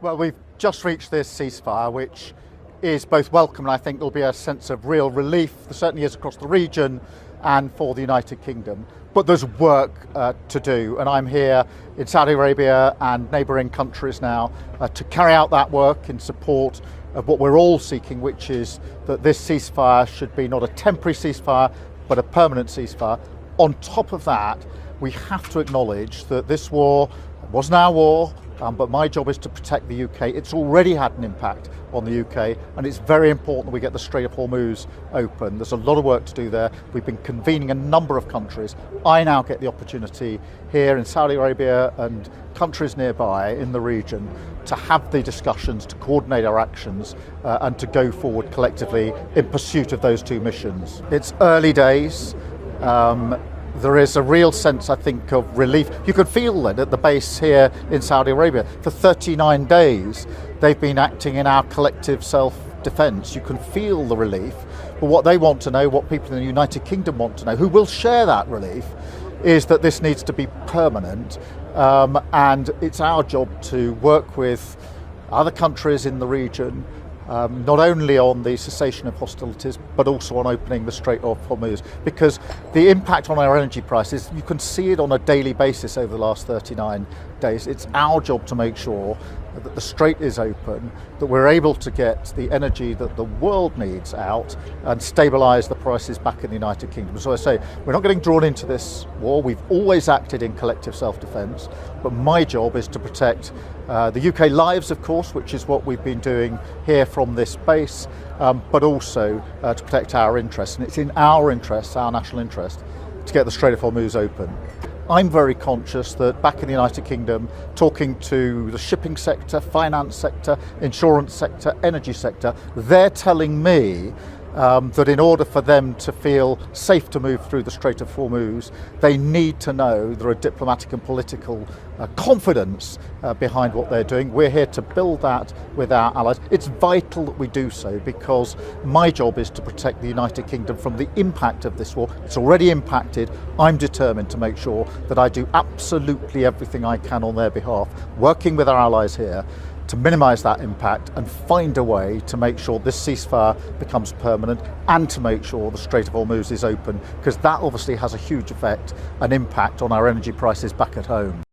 Well, we've just reached this ceasefire, which is both welcome and I think there'll be a sense of real relief. There certainly is across the region and for the United Kingdom. But there's work to do, and I'm here in Saudi Arabia and neighbouring countries now to carry out that work in support of what we're all seeking, which is that this ceasefire should be not a temporary ceasefire, but a permanent ceasefire. On top of that, we have to acknowledge that this war wasn't our war, but my job is to protect the UK. It's already had an impact on the UK, and it's very important that we get the Strait of Hormuz open. There's a lot of work to do there. We've been convening a number of countries. I now get the opportunity here in Saudi Arabia and countries nearby in the region to have the discussions, to coordinate our actions, and to go forward collectively in pursuit of those two missions. It's early days. There is a real sense, I think, of relief. You could feel it at the base here in Saudi Arabia. For 39 days, they've been acting in our collective self-defence. You can feel the relief. But what they want to know, what people in the United Kingdom want to know, who will share that relief, is that this needs to be permanent. And it's our job to work with other countries in the region, not only on the cessation of hostilities, but also on opening the Strait of Hormuz, because the impact on our energy prices, you can see it on a daily basis over the last 39 days. It's our job to make sure that the Strait is open, that we're able to get the energy that the world needs out and stabilise the prices back in the United Kingdom. So I say, we're not getting drawn into this war. We've always acted in collective self-defence, but my job is to protect the UK lives, of course, which is what we've been doing here from this base, but also to protect our interests. And it's in our interests, our national interest, to get the Strait of Hormuz open. I'm very conscious that back in the United Kingdom, talking to the shipping sector, finance sector, insurance sector, energy sector, they're telling me that in order for them to feel safe to move through the Strait of Hormuz, they need to know there are diplomatic and political confidence behind what they're doing. We're here to build that with our allies. It's vital that we do so, because my job is to protect the United Kingdom from the impact of this war. It's already impacted. I'm determined to make sure that I do absolutely everything I can on their behalf, working with our allies here, to minimise that impact and find a way to make sure this ceasefire becomes permanent, and to make sure the Strait of Hormuz is open, because that obviously has a huge effect and impact on our energy prices back at home.